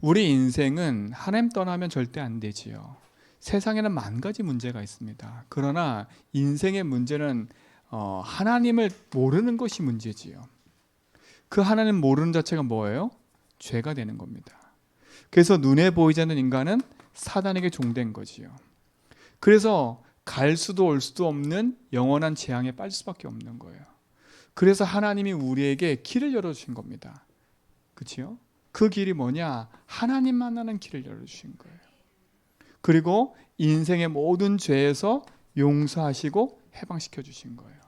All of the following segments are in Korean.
우리 인생은 하나님 떠나면 절대 안 되지요. 세상에는 만 가지 문제가 있습니다. 그러나 인생의 문제는 하나님을 모르는 것이 문제지요. 그 하나님 모르는 자체가 뭐예요? 죄가 되는 겁니다. 그래서 눈에 보이지 않는 인간은 사단에게 종된 거지요. 그래서 갈 수도 올 수도 없는 영원한 재앙에 빠질 수밖에 없는 거예요. 그래서 하나님이 우리에게 길을 열어주신 겁니다. 그렇죠? 그 길이 뭐냐? 하나님 만나는 길을 열어주신 거예요. 그리고 인생의 모든 죄에서 용서하시고 해방시켜 주신 거예요.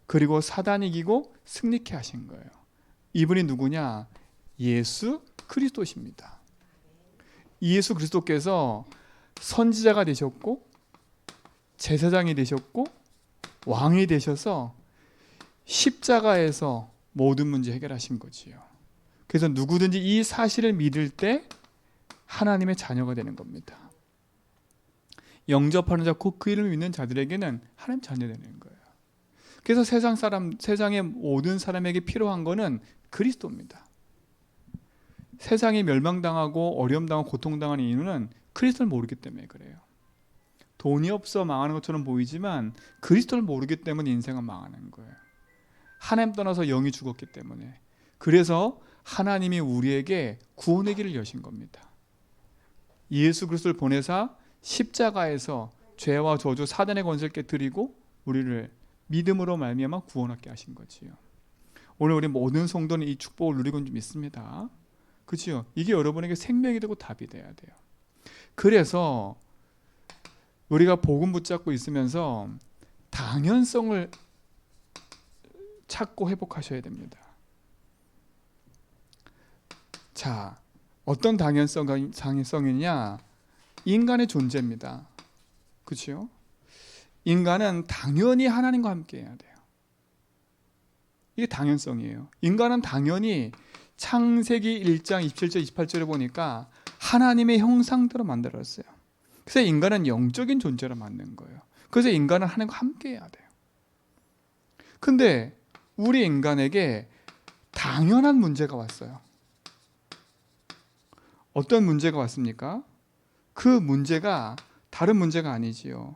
그리고 사단 이기고 승리케 하신 거예요. 이분이 누구냐? 예수 그리스도십니다. 예수 그리스도께서 선지자가 되셨고 제사장이 되셨고 왕이 되셔서 십자가에서 모든 문제 해결하신 거지요. 그래서 누구든지 이 사실을 믿을 때 하나님의 자녀가 되는 겁니다. 영접하는 자, 곧 그 이름을 믿는 자들에게는 하나님 자녀 되는 거예요. 그래서 세상의 모든 사람에게 필요한 거는 그리스도입니다. 세상이 멸망당하고 어려움당하고 고통당하는 이유는 그리스도를 모르기 때문에 그래요. 돈이 없어 망하는 것처럼 보이지만 그리스도를 모르기 때문에 인생은 망하는 거예요. 하나님 떠나서 영이 죽었기 때문에. 그래서 하나님이 우리에게 구원의 길을 여신 겁니다. 예수 그리스도를 보내사 십자가에서 죄와 저주 사단의 권세를 깨뜨리고 우리를 믿음으로 말미암아 구원하게 하신 거지요. 오늘 우리 모든 성도는 이 축복을 누리고 좀 있습니다. 그렇죠? 이게 여러분에게 생명이 되고 답이 돼야 돼요. 그래서 우리가 복음 붙잡고 있으면서 당연성을 찾고 회복하셔야 됩니다. 자, 어떤 당연성이냐? 인간의 존재입니다. 그렇죠? 인간은 당연히 하나님과 함께 해야 돼요. 이게 당연성이에요. 인간은 당연히 창세기 1장 27절 28절에 보니까 하나님의 형상대로 만들었어요. 그래서 인간은 영적인 존재로 만든 거예요. 그래서 인간은 하나님과 함께 해야 돼요. 근데 우리 인간에게 당연한 문제가 왔어요. 어떤 문제가 왔습니까? 그 문제가 다른 문제가 아니지요.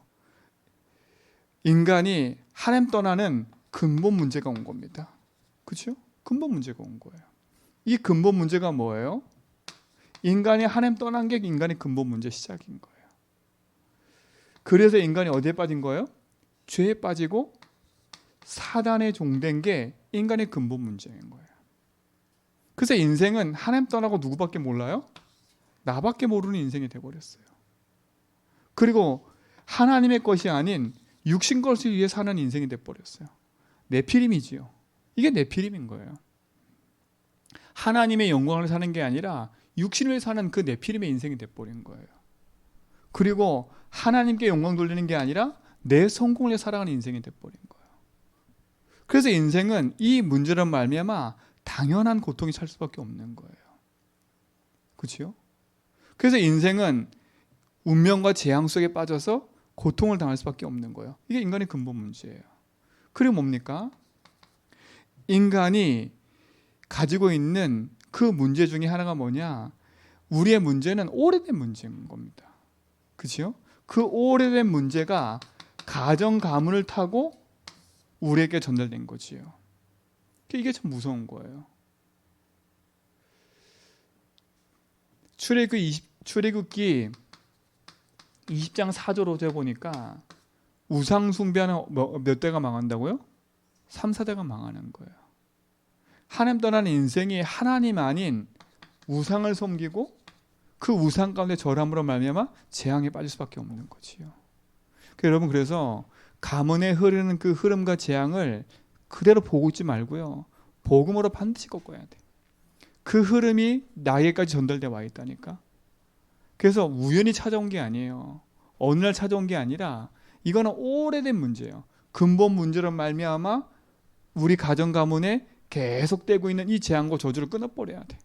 인간이 하나님 떠나는 근본 문제가 온 겁니다. 그렇죠? 근본 문제가 온 거예요. 이 근본 문제가 뭐예요? 인간이 하나님 떠난 게 인간의 근본 문제 시작인 거예요. 그래서 인간이 어디에 빠진 거예요? 죄에 빠지고 사단에 종된 게 인간의 근본 문제인 거예요. 그래서 인생은 하나님 떠나고 누구밖에 몰라요? 나밖에 모르는 인생이 돼버렸어요. 그리고 하나님의 것이 아닌 육신 것을 위해 사는 인생이 돼버렸어요. 네피림이지요. 이게 네피림인 거예요. 하나님의 영광을 사는 게 아니라 육신을 사는 그 네피림의 인생이 돼버린 거예요. 그리고 하나님께 영광 돌리는 게 아니라 내 성공을 위해 살아가는 인생이 돼버린 거예요. 그래서 인생은 이 문제로 말미암아 당연한 고통이 살 수밖에 없는 거예요. 그렇죠? 그래서 인생은 운명과 재앙 속에 빠져서 고통을 당할 수밖에 없는 거예요. 이게 인간의 근본 문제예요. 그리고 뭡니까? 인간이 가지고 있는 그 문제 중에 하나가 뭐냐? 우리의 문제는 오래된 문제인 겁니다. 그렇죠? 그 오래된 문제가 가정 가문을 타고 우리에게 전달된 거지요. 이게 참 무서운 거예요. 출애굽기 20장 4절 5절 보니까 우상 숭배하는 몇 대가 망한다고요? 3, 4대가 망하는 거예요. 하나님 떠나는 인생이 하나님 아닌 우상을 섬기고 그 우상 가운데 절함으로 말미암아 재앙에 빠질 수밖에 없는 거지요. 여러분, 그래서 가문에 흐르는 그 흐름과 재앙을 그대로 보고 있지 말고요. 복음으로 반드시 꺾어야 돼. 그 흐름이 나에게까지 전달돼 와 있다니까. 그래서 우연히 찾아온 게 아니에요. 어느 날 찾아온 게 아니라 이거는 오래된 문제예요. 근본 문제로 말미암아 우리 가정 가문에 계속되고 있는 이 재앙과 저주를 끊어버려야 돼.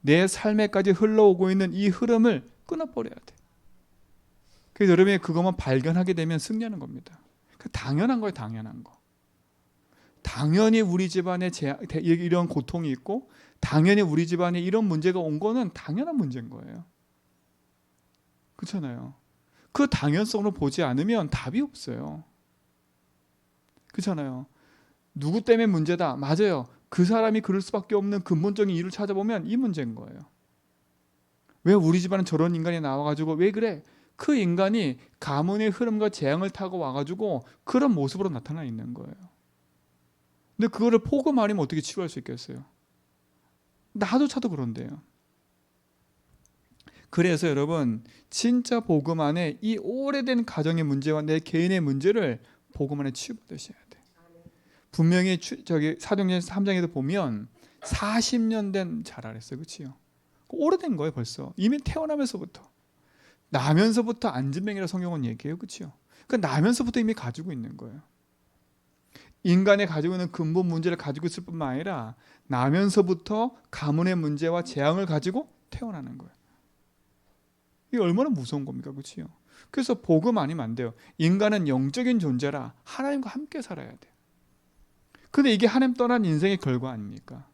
내 삶에까지 흘러오고 있는 이 흐름을 끊어버려야 돼. 그래서 여러분이 그것만 발견하게 되면 승리하는 겁니다. 당연한 거예요, 당연한 거. 당연히 우리 집안에 이런 고통이 있고 당연히 우리 집안에 이런 문제가 온 거는 당연한 문제인 거예요. 그렇잖아요. 그 당연성으로 보지 않으면 답이 없어요. 그렇잖아요. 누구 때문에 문제다. 맞아요. 그 사람이 그럴 수밖에 없는 근본적인 이유를 찾아보면 이 문제인 거예요. 왜 우리 집안은 저런 인간이 나와가지고 왜 그래? 그 인간이 가문의 흐름과 재앙을 타고 와가지고 그런 모습으로 나타나 있는 거예요. 근데 그거를 복음 아니면 어떻게 치료할 수 있겠어요? 나조차도 그런데요. 그래서 여러분 진짜 복음 안에 이 오래된 가정의 문제와 내 개인의 문제를 복음 안에 치유받으셔야 돼. 분명히 사도행전 3장에도 보면 40년 된 자라랬어요. 그렇지요? 오래된 거예요 벌써. 이미 태어나면서부터. 나면서부터 안진뱅이라 성경은 얘기해요. 그렇지요? 그러니까 나면서부터 이미 가지고 있는 거예요. 인간이 가지고 있는 근본 문제를 가지고 있을 뿐만 아니라 나면서부터 가문의 문제와 재앙을 가지고 태어나는 거예요. 이게 얼마나 무서운 겁니까? 그렇지요? 그래서 복음 아니면 안 돼요. 인간은 영적인 존재라 하나님과 함께 살아야 돼요. 근데 이게 하나님 떠난 인생의 결과 아닙니까?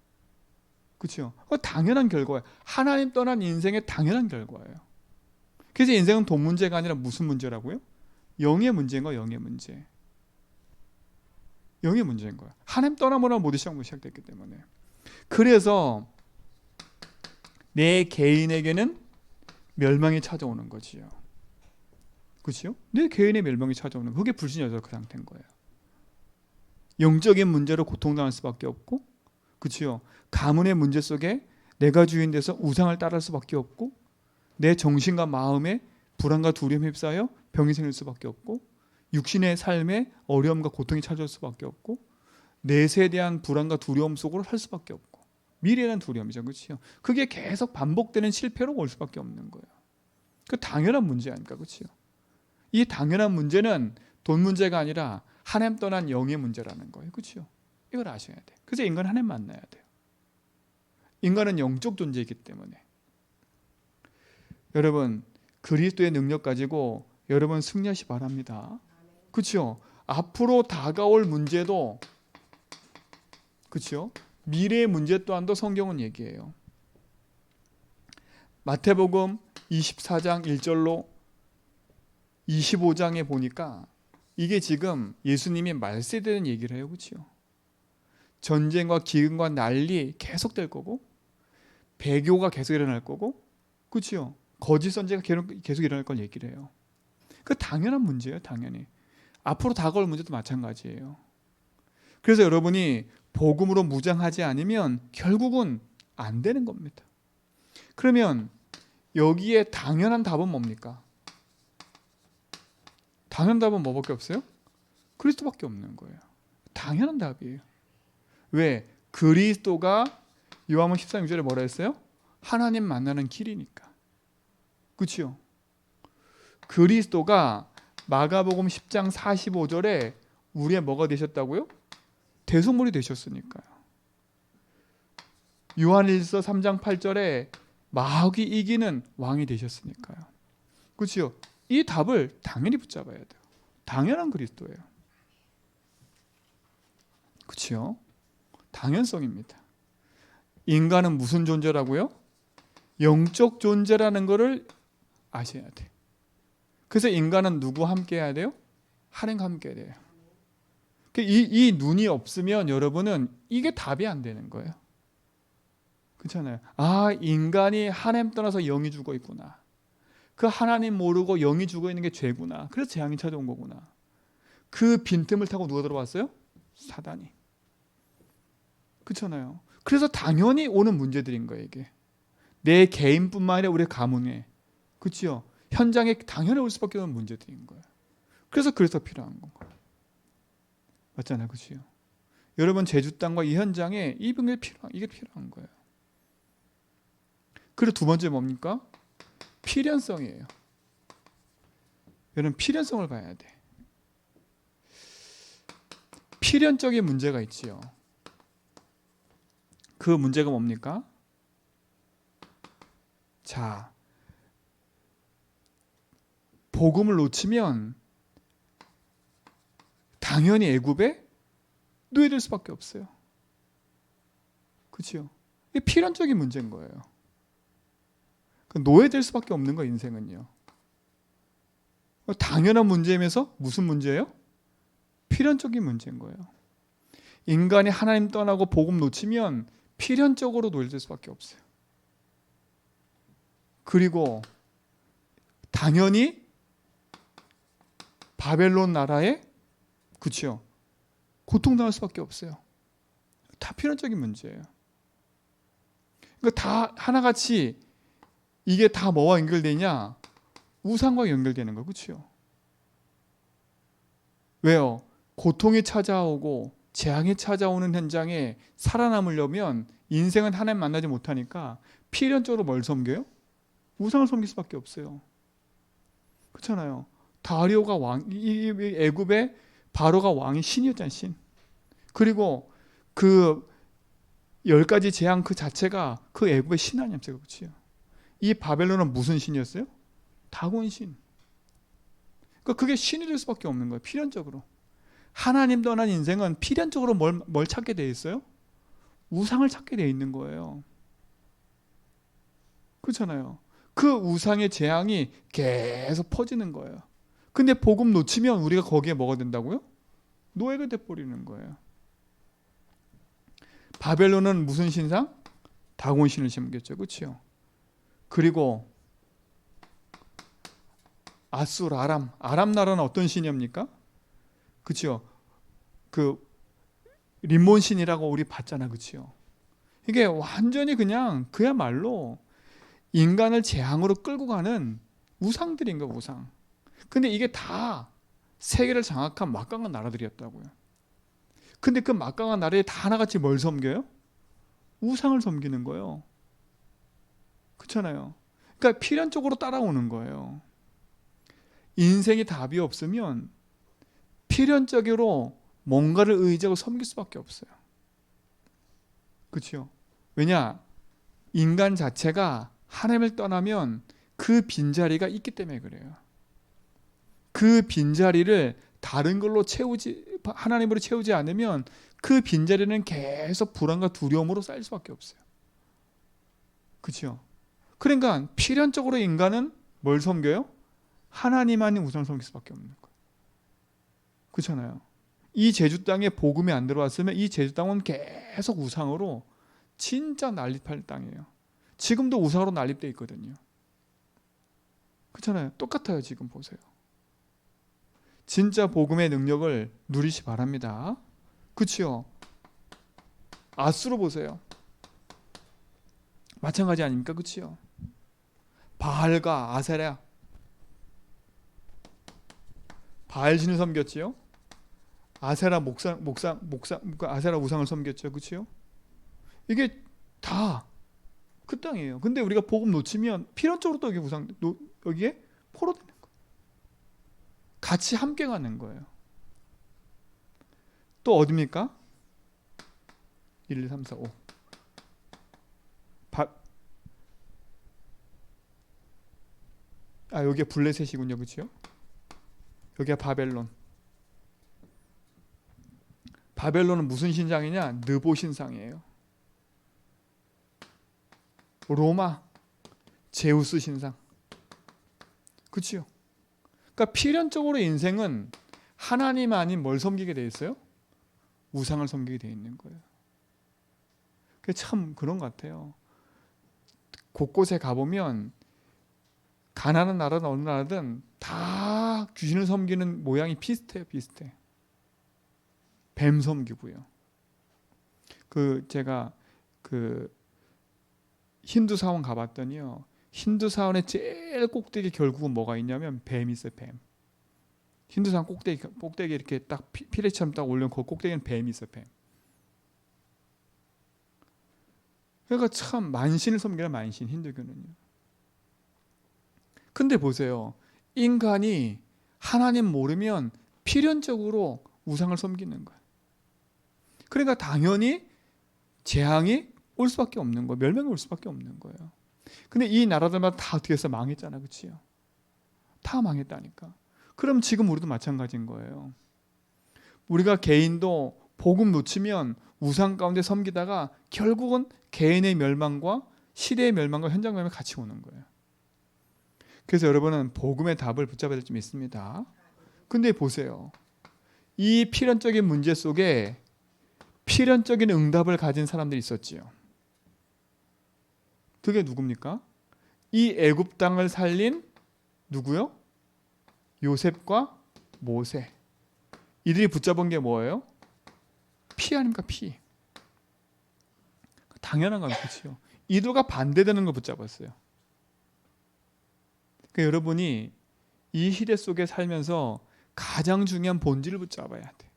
그렇죠? 당연한 결과예요. 하나님 떠난 인생의 당연한 결과예요. 그래서 인생은 돈 문제가 아니라 무슨 문제라고요? 영의 문제인 거예요. 영의 문제. 영의 문제인 거예요. 하나님 떠나면 모든 시험이 시작됐기 때문에. 그래서 내 개인에게는 멸망이 찾아오는 거지요. 그렇죠? 내 개인의 멸망이 찾아오는 거. 그게 불신여자 그 상태인 거예요. 영적인 문제로 고통당할 수밖에 없고, 그렇죠? 가문의 문제 속에 내가 주인 돼서 우상을 따를 수밖에 없고, 내 정신과 마음에 불안과 두려움에 휩싸여 병이 생길 수밖에 없고, 육신의 삶에 어려움과 고통이 찾아올 수밖에 없고, 내세에 대한 불안과 두려움 속으로 살 수밖에 없고, 미래에 대한 두려움이죠, 그렇죠? 그게 계속 반복되는 실패로 올 수밖에 없는 거예요. 그 당연한 문제 아닙니까, 그렇죠? 이 당연한 문제는 돈 문제가 아니라 하나님 떠난 영의 문제라는 거예요, 그렇죠? 이걸 아셔야 돼. 그래서 인간은 하나님 만나야 돼요. 인간은 영적 존재이기 때문에. 여러분 그리스도의 능력 가지고 여러분 승리하시 바랍니다. 그렇죠? 앞으로 다가올 문제도 그렇죠? 미래의 문제 또한도 성경은 얘기해요. 마태복음 24장 1절로 25장에 보니까 이게 지금 예수님이 말세되는 얘기를 해요. 그렇죠? 전쟁과 기근과 난리 계속될 거고 배교가 계속 일어날 거고 그렇죠? 거짓 선지가 계속 일어날 걸 얘기를 해요. 그 당연한 문제예요. 당연히. 앞으로 다가올 문제도 마찬가지예요. 그래서 여러분이 복음으로 무장하지 않으면 결국은 안 되는 겁니다. 그러면 여기에 당연한 답은 뭡니까? 당연한 답은 뭐밖에 없어요? 그리스도밖에 없는 거예요. 당연한 답이에요. 왜? 그리스도가 요한복음 13장에 뭐라 했어요? 하나님 만나는 길이니까. 그렇죠? 그리스도가 마가복음 10장 45절에 우리의 뭐가 되셨다고요? 대속물이 되셨으니까요. 요한일서 3장 8절에 마귀 이기는 왕이 되셨으니까요. 그렇죠? 이 답을 당연히 붙잡아야 돼요. 당연한 그리스도예요. 그렇죠? 당연성입니다. 인간은 무슨 존재라고요? 영적 존재라는 것을 아셔야 돼. 그래서 인간은 누구와 함께 해야 돼요? 하나님과 함께 해야 돼요. 이 눈이 없으면 여러분은 이게 답이 안 되는 거예요. 그렇잖아요. 아, 인간이 하나님 떠나서 영이 죽어 있구나. 그 하나님 모르고 영이 죽어 있는 게 죄구나. 그래서 재앙이 찾아온 거구나. 그 빈틈을 타고 누가 들어왔어요? 사단이. 그렇잖아요. 그래서 당연히 오는 문제들인 거예요, 이게. 내 개인뿐만 아니라 우리 가문에. 그렇죠? 현장에 당연히 올 수밖에 없는 문제들인 거예요. 그래서 필요한 건가요. 맞잖아요. 그렇죠? 여러분 제주 땅과 이 현장에 이게 필요한 거예요. 그리고 두 번째 뭡니까? 필연성이에요. 여러분 필연성을 봐야 돼. 필연적인 문제가 있지요. 그 문제가 뭡니까? 자, 복음을 놓치면 당연히 애굽에 노예될 수밖에 없어요. 그렇죠? 이게 필연적인 문제인 거예요. 노예될 수밖에 없는 거예요, 인생은요. 당연한 문제이면서 무슨 문제예요? 필연적인 문제인 거예요. 인간이 하나님 떠나고 복음 놓치면 필연적으로 노예될 수밖에 없어요. 그리고 당연히 바벨론 나라에 그렇죠. 고통당할 수밖에 없어요. 다 필연적인 문제예요. 그러니까 다 하나같이 이게 다 뭐와 연결되냐? 우상과 연결되는 거, 그렇죠? 왜요? 고통이 찾아오고 재앙이 찾아오는 현장에 살아남으려면 인생은 하나님 만나지 못하니까 필연적으로 뭘 섬겨요? 우상을 섬길 수밖에 없어요. 그렇잖아요. 다리오가 왕, 이 애굽의 바로가 왕이 신이었잖아요, 신. 그리고 그 10가지 재앙 그 자체가 그 애굽의 신 아니었어요, 그렇죠? 이 바벨론은 무슨 신이었어요? 다곤 신. 그러니까 그게 신이 될 수밖에 없는 거예요, 필연적으로. 하나님 떠난 인생은 필연적으로 뭘 찾게 돼 있어요? 우상을 찾게 돼 있는 거예요. 그렇잖아요. 그 우상의 재앙이 계속 퍼지는 거예요. 근데 복음 놓치면 우리가 거기에 뭐가 된다고요? 노예가 돼버리는 거예요. 바벨론은 무슨 신상? 다곤 신을 섬겼죠. 그렇죠? 그리고 아수르, 아람 나라는 어떤 신입니까? 그렇죠? 그 림몬 신이라고 우리 봤잖아. 그렇죠? 이게 완전히 그냥 그야말로 인간을 재앙으로 끌고 가는 우상들인 거, 우상. 근데 이게 다 세계를 장악한 막강한 나라들이었다고요. 근데 그 막강한 나라에 다 하나같이 뭘 섬겨요? 우상을 섬기는 거예요. 그렇잖아요. 그러니까 필연적으로 따라오는 거예요. 인생이 답이 없으면 필연적으로 뭔가를 의지하고 섬길 수밖에 없어요. 그렇죠? 왜냐? 인간 자체가 하나님을 떠나면 그 빈자리가 있기 때문에 그래요. 그 빈자리를 다른 걸로 하나님으로 채우지 않으면 그 빈자리는 계속 불안과 두려움으로 쌓일 수밖에 없어요. 그렇죠? 그러니까 필연적으로 인간은 뭘 섬겨요? 하나님 아닌 우상을 섬길 수밖에 없는 거예요. 그렇잖아요. 이 제주 땅에 복음이 안 들어왔으면 이 제주 땅은 계속 우상으로 진짜 난립할 땅이에요. 지금도 우상으로 난립되어 있거든요. 그렇잖아요. 똑같아요. 지금 보세요. 진짜 복음의 능력을 누리시 바랍니다. 그렇죠? 아수르 보세요. 마찬가지 아닙니까? 그렇죠? 바알과 아세라, 바알 신을 섬겼지요. 아세라 아세라 우상을 섬겼죠. 그렇죠? 이게 다 그 땅이에요. 근데 우리가 복음 놓치면 필연적으로 또 여기에 포로되는 거예요. 같이 함께 가는 거예요. 또 어디입니까? 1, 2, 3, 4, 5. 여기가 블레셋이군요. 그렇죠? 여기가 바벨론. 바벨론은 무슨 신상이냐? 느보 신상이에요. 로마 제우스 신상. 그렇죠? 그러니까 필연적으로 인생은 하나님 아닌 뭘 섬기게 돼 있어요? 우상을 섬기게 돼 있는 거예요. 그게 참 그런 것 같아요. 곳곳에 가보면 가난한 나라든 어느 나라든 다 귀신을 섬기는 모양이 비슷해요. 비슷해. 뱀 섬기고요. 제가 힌두 사원 가봤더니요. 힌두 사원의 제일 꼭대기 결국은 뭐가 있냐면 뱀이 있어요. 뱀. 힌두 사원 꼭대기 이렇게 딱 피레처럼 딱 올려놓은 그 꼭대기는 뱀이 있어요. 뱀. 그러니까 참 만신을 섬기는 만신 힌두교는요. 근데 보세요. 인간이 하나님 모르면 필연적으로 우상을 섬기는 거예요. 그러니까 당연히 재앙이 올 수밖에 없는 거예요. 멸망이 올 수밖에 없는 거예요. 근데 이 나라들마다 다 어떻게 해서 망했잖아. 그치요? 다 망했다니까. 그럼 지금 우리도 마찬가지인 거예요. 우리가 개인도 복음 놓치면 우상 가운데 섬기다가 결국은 개인의 멸망과 시대의 멸망과 현장 멸망이 같이 오는 거예요. 그래서 여러분은 복음의 답을 붙잡아야 될 점이 있습니다. 근데 보세요. 이 필연적인 문제 속에 필연적인 응답을 가진 사람들이 있었지요. 그게 누굽니까? 이 애굽 땅을 살린 누구요? 요셉과 모세. 이들이 붙잡은 게 뭐예요? 피 아닙니까? 피. 당연한 건 그렇죠. 이들과 반대되는 걸 붙잡았어요. 그러니까 여러분이 이 시대 속에 살면서 가장 중요한 본질을 붙잡아야 돼.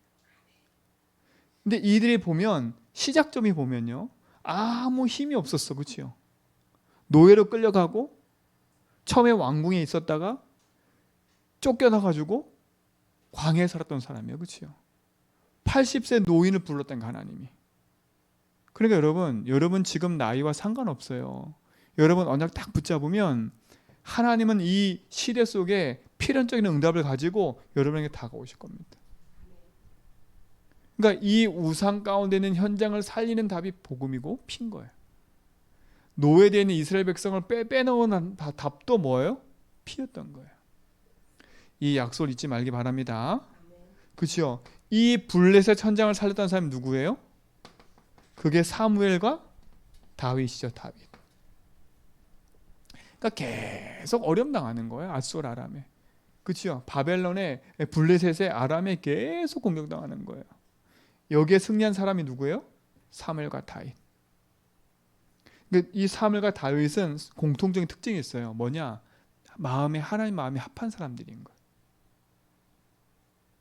근데 이들이 보면 시작점이 보면요, 아무 힘이 없었어, 그렇죠? 노예로 끌려가고 처음에 왕궁에 있었다가 쫓겨나가지고 광야에 살았던 사람이에요, 그렇죠? 80세 노인을 불렀던 하나님이. 그러니까 여러분 지금 나이와 상관없어요. 여러분 언약 딱 붙잡으면 하나님은 이 시대 속에 필연적인 응답을 가지고 여러분에게 다가오실 겁니다. 그러니까 이 우상 가운데 있는 현장을 살리는 답이 복음이고 피인 거예요. 노예되어 있는 이스라엘 백성을 빼놓은 답도 뭐예요? 피였던 거예요. 이 약속을 잊지 말기 바랍니다. 그렇죠? 이 블레셋 현장을 살렸던 사람이 누구예요? 그게 사무엘과 다윗이죠. 다윗. 그러니까 계속 어려움 당하는 거예요. 아수르 아람에. 그렇죠? 바벨론에 블레셋의 아람에 계속 공격당하는 거예요. 여기에 승리한 사람이 누구예요? 사무엘과 다윗. 이 사무엘과 다윗은 공통적인 특징이 있어요. 뭐냐? 하나님 마음이 합한 사람들인 거예요.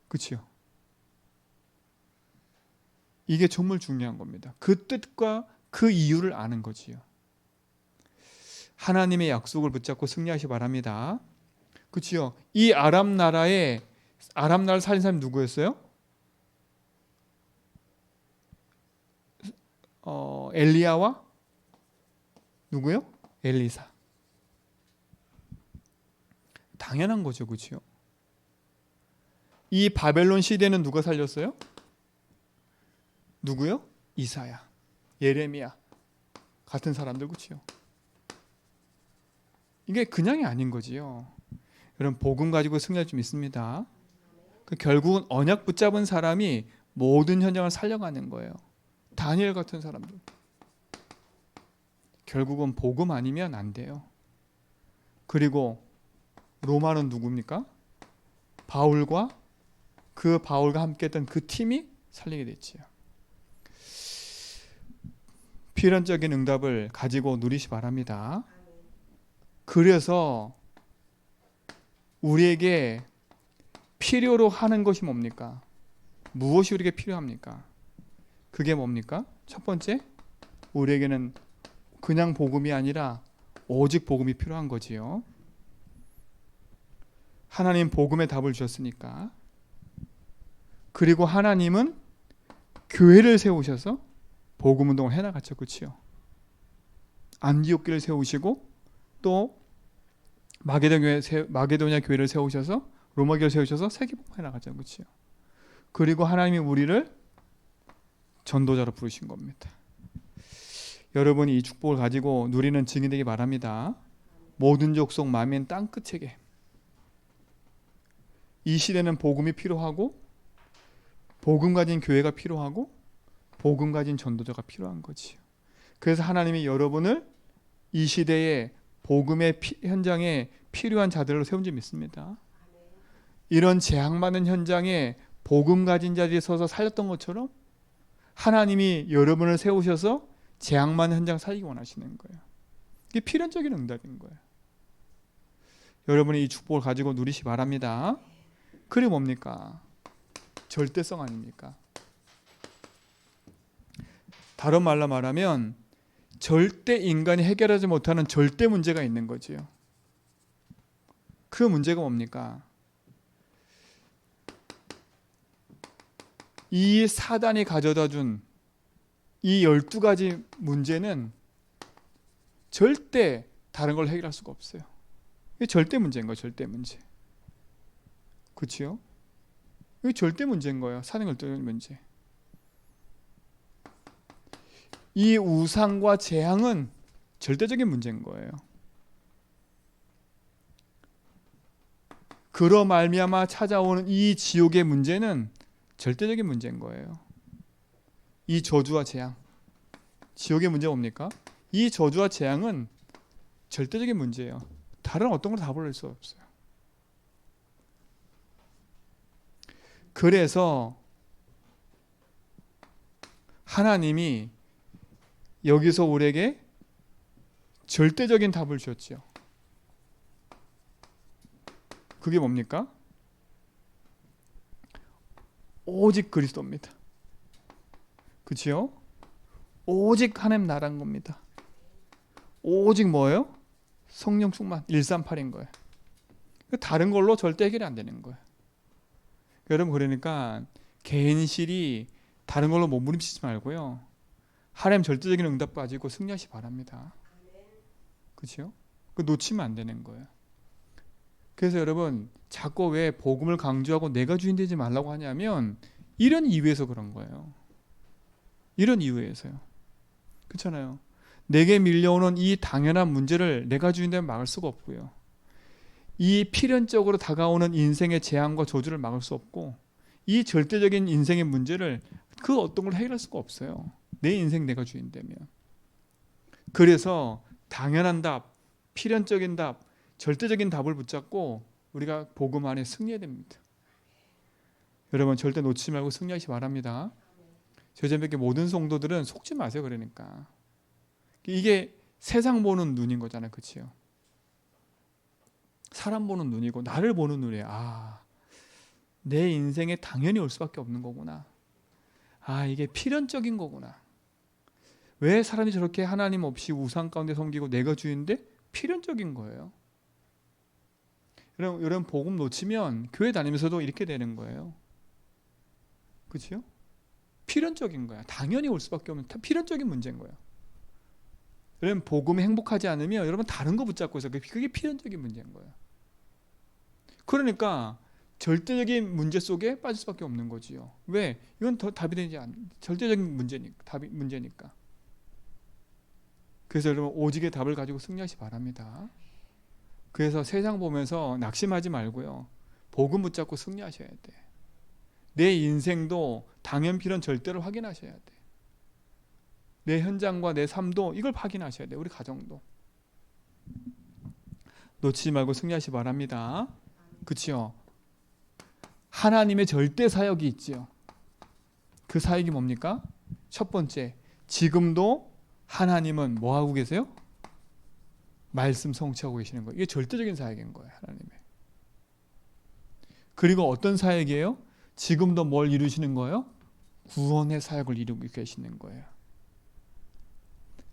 그렇죠? 이게 정말 중요한 겁니다. 그 뜻과 그 이유를 아는 거지요. 하나님의 약속을 붙잡고 승리하시 바랍니다. 그렇죠? 이 아람 나라를 살린 사람이 누구였어요? 엘리야와 누구요? 엘리사. 당연한 거죠, 그렇죠? 이 바벨론 시대는 누가 살렸어요? 누구요? 이사야, 예레미야 같은 사람들, 그렇죠? 이게 그냥이 아닌 거지요. 여러분 복음 가지고 승리할 좀 있습니다. 결국은 언약 붙잡은 사람이 모든 현장을 살려가는 거예요. 다니엘 같은 사람들. 결국은 복음 아니면 안 돼요. 그리고 로마는 누굽니까? 바울과 함께했던 그 팀이 살리게 됐지요. 필연적인 응답을 가지고 누리시 바랍니다. 그래서 우리에게 필요로 하는 것이 뭡니까? 무엇이 우리에게 필요합니까? 그게 뭡니까? 첫 번째, 우리에게는 그냥 복음이 아니라 오직 복음이 필요한 거지요. 하나님 복음의 답을 주셨으니까. 그리고 하나님은 교회를 세우셔서 복음 운동을 해나갔죠, 그렇죠? 안디옥교를 세우시고 또 마게도냐 교회를 세우셔서 로마 교회를 세우셔서 세계복음을 해나갔죠, 그렇죠? 그리고 하나님이 우리를 전도자로 부르신 겁니다. 여러분이 이 축복을 가지고 누리는 증인 되기 바랍니다. 모든 족속 만민 땅 끝에게 이 시대는 복음이 필요하고 복음 가진 교회가 필요하고 복음 가진 전도자가 필요한 거지요. 그래서 하나님이 여러분을 이 시대에 복음의 현장에 필요한 자들로 세운 줄 믿습니다. 이런 재앙 많은 현장에 복음 가진 자들이 서서 살렸던 것처럼 하나님이 여러분을 세우셔서 재앙 많은 현장 살리기 원하시는 거예요. 이게 필연적인 응답인 거예요. 여러분이 이 축복을 가지고 누리시 바랍니다. 그게 뭡니까? 절대성 아닙니까? 다른 말로 말하면 절대 인간이 해결하지 못하는 절대 문제가 있는 거지요. 그 문제가 뭡니까? 이 사단이 가져다 준 이 12가지 문제는 절대 다른 걸 해결할 수가 없어요. 이게 절대 문제인 거예요. 절대 문제. 그렇죠? 이게 절대 문제인 거예요. 사는 걸절대 문제. 이 우상과 재앙은 절대적인 문제인 거예요. 그로 말미암아 찾아오는 이 지옥의 문제는 절대적인 문제인 거예요. 이 저주와 재앙. 지옥의 문제가 뭡니까? 이 저주와 재앙은 절대적인 문제예요. 다른 어떤 걸 다 부를 수 없어요. 그래서 하나님이 여기서 우리에게 절대적인 답을 주었지요. 그게 뭡니까? 오직 그리스도입니다. 그렇죠? 오직 하나님 나라인 겁니다. 오직 뭐예요? 성령 충만 138인 거예요. 다른 걸로 절대 해결이 안 되는 거예요. 여러분, 그러니까 개인실이 다른 걸로 몸부림치지 말고요. 하나님 절대적인 응답 가지고 승리하시 바랍니다. 그렇죠? 그 놓치면 안 되는 거예요. 그래서 여러분, 자꾸 왜 복음을 강조하고 내가 주인 되지 말라고 하냐면 이런 이유에서 그런 거예요. 이런 이유에서요. 그렇잖아요. 내게 밀려오는 이 당연한 문제를 내가 주인 되면 막을 수가 없고요. 이 필연적으로 다가오는 인생의 재앙과 저주를 막을 수 없고, 이 절대적인 인생의 문제를 그 어떤 걸 해결할 수가 없어요. 내 인생 내가 주인 되면. 그래서 당연한 답, 필연적인 답, 절대적인 답을 붙잡고 우리가 복음 안에 승리해야 됩니다. 여러분, 절대 놓치지 말고 승리하시기 바랍니다. 저희에게 모든 성도들은 속지 마세요. 그러니까 이게 세상 보는 눈인 거잖아요. 그렇죠? 사람 보는 눈이고 나를 보는 눈이에요. 아, 내 인생에 당연히 올 수밖에 없는 거구나. 아, 이게 필연적인 거구나. 왜 사람이 저렇게 하나님 없이 우상 가운데 섬기고 내가 주인데? 필연적인 거예요. 여러분 복음 놓치면 교회 다니면서도 이렇게 되는 거예요. 그렇죠? 필연적인 거야. 당연히 올 수밖에 없는 필연적인 문제인 거예요. 여러분, 복음이 행복하지 않으면 여러분 다른 거 붙잡고 있어요. 그게 필연적인 문제인 거예요. 그러니까 절대적인 문제 속에 빠질 수밖에 없는 거지요. 왜? 이건 더 답이 되지 않는 절대적인 문제니까. 그래서 여러분, 오직의 답을 가지고 승리하시 바랍니다. 그래서 세상 보면서 낙심하지 말고요. 복음 붙잡고 승리하셔야 돼. 내 인생도 당연 필연 절대로 확인하셔야 돼. 내 현장과 내 삶도 이걸 확인하셔야 돼. 우리 가정도. 놓치지 말고 승리하시 바랍니다. 그렇죠? 하나님의 절대 사역이 있지요. 그 사역이 뭡니까? 첫 번째, 지금도 하나님은 뭐 하고 계세요? 말씀 성취하고 계시는 거예요. 이게 절대적인 사역인 거예요. 하나님의. 그리고 어떤 사역이에요? 지금도 뭘 이루시는 거예요? 구원의 사역을 이루고 계시는 거예요.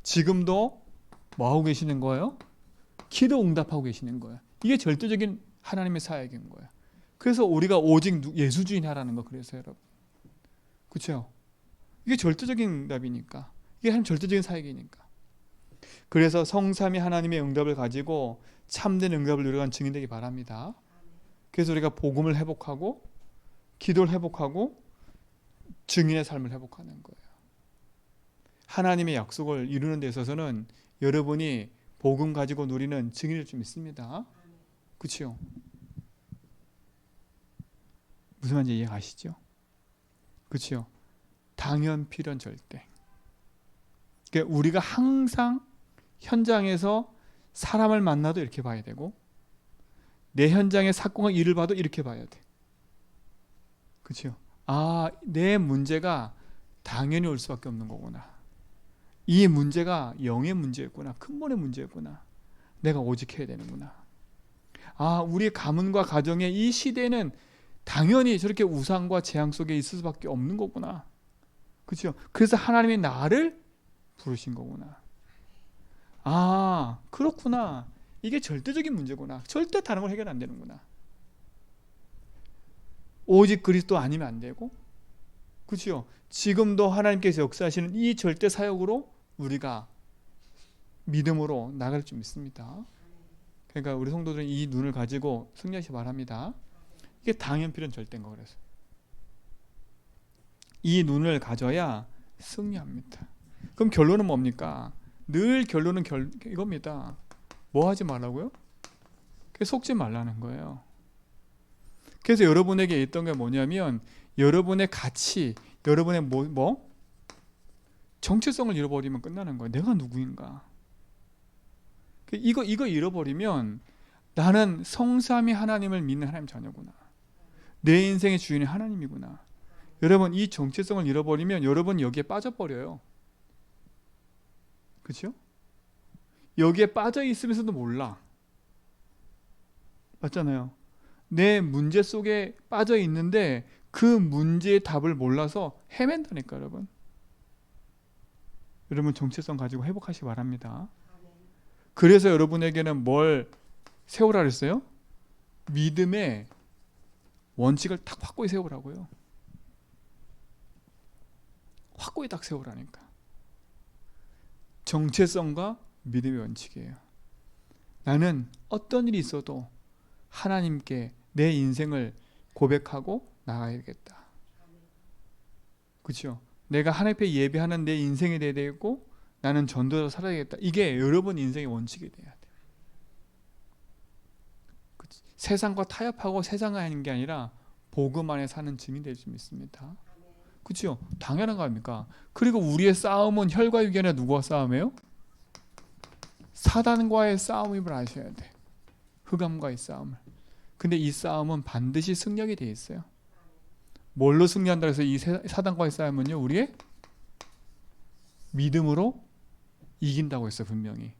지금도 뭐 하고 계시는 거예요? 기도 응답하고 계시는 거예요. 이게 절대적인 하나님의 사역인 거예요. 그래서 우리가 오직 예수주인 하라는 거. 그래서 여러분, 그렇죠? 이게 절대적인 응답이니까. 이게 한 절대적인 사역이니까. 그래서 성삼위 하나님의 응답을 가지고 참된 응답을 누려간 증인되기 바랍니다. 그래서 우리가 복음을 회복하고 기도를 회복하고 증인의 삶을 회복하는 거예요. 하나님의 약속을 이루는 데 있어서는 여러분이 복음 가지고 누리는 증인일 줄 믿습니다. 그렇죠? 무슨 말인지 이해가시죠? 그렇죠? 당연 필연 절대. 그러니까 우리가 항상 현장에서 사람을 만나도 이렇게 봐야 되고, 내 현장의 사건과 일을 봐도 이렇게 봐야 돼. 그렇죠? 아, 내 문제가 당연히 올 수밖에 없는 거구나. 이 문제가 영의 문제였구나. 근본의 문제였구나. 내가 오직 해야 되는구나. 아, 우리의 가문과 가정의 이 시대는 당연히 저렇게 우상과 재앙 속에 있을 수밖에 없는 거구나. 그렇죠? 그래서 하나님이 나를 부르신 거구나. 아, 그렇구나. 이게 절대적인 문제구나. 절대 다른 걸 해결 안 되는구나. 오직 그리스도 아니면 안 되고, 그렇죠? 지금도 하나님께서 역사하시는 이 절대 사역으로 우리가 믿음으로 나갈 줄 믿습니다. 그러니까 우리 성도들은 이 눈을 가지고 승리하시기 바랍니다. 이게 당연 필연 절대인 거. 그래서 이 눈을 가져야 승리합니다. 그럼 결론은 뭡니까? 늘 결론은 이겁니다. 뭐 하지 말라고요? 속지 말라는 거예요. 그래서 여러분에게 있던 게 뭐냐면 여러분의 가치, 여러분의 정체성을 잃어버리면 끝나는 거예요. 내가 누구인가? 이거 잃어버리면 나는 성삼위 하나님을 믿는 하나님 자녀구나. 내 인생의 주인이 하나님이구나. 여러분 이 정체성을 잃어버리면 여러분 여기에 빠져버려요. 그렇죠? 여기에 빠져 있으면서도 몰라. 맞잖아요. 내 문제 속에 빠져 있는데 그 문제의 답을 몰라서 헤맨다니까 여러분. 여러분 정체성 가지고 회복하시기 바랍니다. 그래서 여러분에게는 뭘 세우라 그랬어요? 믿음의 원칙을 딱 확고히 세우라고요. 확고히 딱 세우라니까. 정체성과 믿음의 원칙이에요. 나는 어떤 일이 있어도 하나님께 내 인생을 고백하고 나가야겠다. 그렇죠? 내가 하나님 앞에 예배하는 내 인생이 돼야 되고 나는 전도자로 살아야겠다. 이게 여러분 인생의 원칙이 돼야 돼요. 세상과 타협하고 세상을 하는 게 아니라 복음 안에 사는 증인 될 수 있습니다. 그렇죠? 당연한 거 아닙니까? 그리고 우리의 싸움은 혈과 육이 아니라 누구와 싸움이에요? 사단과의 싸움임을 아셔야 돼. 흑암과의 싸움을. 근데 이 싸움은 반드시 승리하게 돼 있어요. 뭘로 승리한다 해서 이 사단과의 싸움은요, 우리의 믿음으로 이긴다고 했어요, 분명히.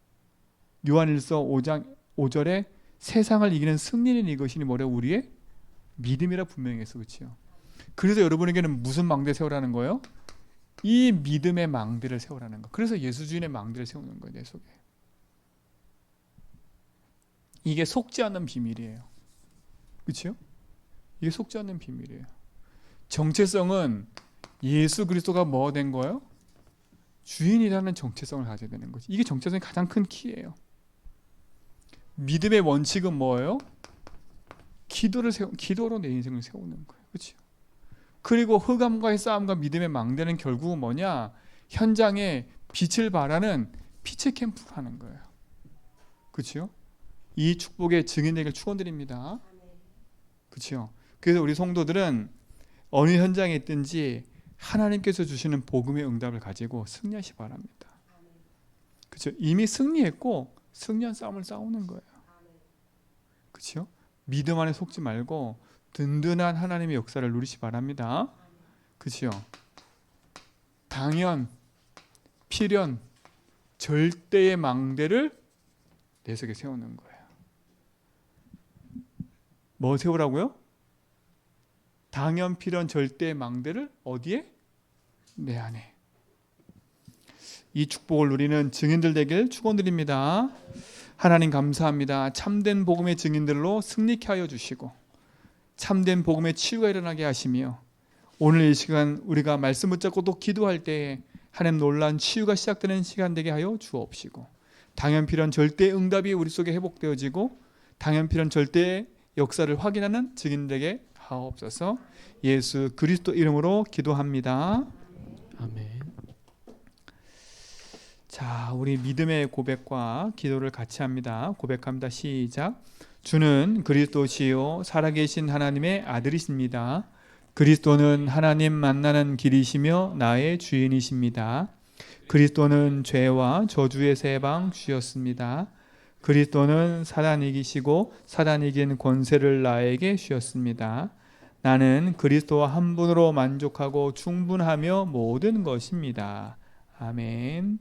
요한일서 5장 5절에 세상을 이기는 승리는 이것이니 뭐래? 우리의 믿음이라 분명히 했어. 그렇죠? 그래서 여러분에게는 무슨 망대 세우라는 거예요? 이 믿음의 망대를 세우라는 거. 그래서 예수 주인의 망대를 세우는 거예요, 내 속에. 이게 속지 않는 비밀이에요. 그렇죠? 이게 속지 않는 비밀이에요. 정체성은 예수 그리스도가 뭐 된 거예요? 주인이라는 정체성을 가져야 되는 거지. 이게 정체성의 가장 큰 키예요. 믿음의 원칙은 뭐예요? 기도로 내 인생을 세우는 거예요. 그렇죠? 그리고 흑암과의 싸움과 믿음의 망대는 결국은 뭐냐? 현장에 빛을 발하는 빛의 캠프를 하는 거예요. 그렇죠? 이 축복의 증인되기를 축원드립니다. 그렇죠? 그래서 우리 성도들은 어느 현장에 있든지 하나님께서 주시는 복음의 응답을 가지고 승리하시 바랍니다. 그렇죠? 이미 승리했고 승리한 싸움을 싸우는 거예요. 그렇죠? 믿음 안에 속지 말고 든든한 하나님의 역사를 누리시 바랍니다. 그렇죠? 당연, 필연, 절대의 망대를 내 속에 세우는 거예요. 뭐 세우라고요? 당연, 필연, 절대의 망대를 어디에? 내 안에. 이 축복을 누리는 증인들 되길 축원드립니다. 하나님 감사합니다. 참된 복음의 증인들로 승리케 하여 주시고 참된 복음의 치유가 일어나게 하시며 오늘 이 시간 우리가 말씀 붙잡고 또 기도할 때에 하나님 놀라운 치유가 시작되는 시간 되게 하여 주옵시고 당연 필연 절대 응답이 우리 속에 회복되어지고 당연 필연 절대 역사를 확인하는 증인되게 하옵소서. 예수 그리스도 이름으로 기도합니다. 아멘. 자, 우리 믿음의 고백과 기도를 같이 합니다. 고백합니다. 시작. 주는 그리스도시요 살아계신 하나님의 아들이십니다. 그리스도는 하나님 만나는 길이시며 나의 주인이십니다. 그리스도는 죄와 저주의 세방 주셨습니다. 그리스도는 사단 이기시고 사단 이긴 권세를 나에게 주셨습니다. 나는 그리스도와 한 분으로 만족하고 충분하며 모든 것입니다. 아멘.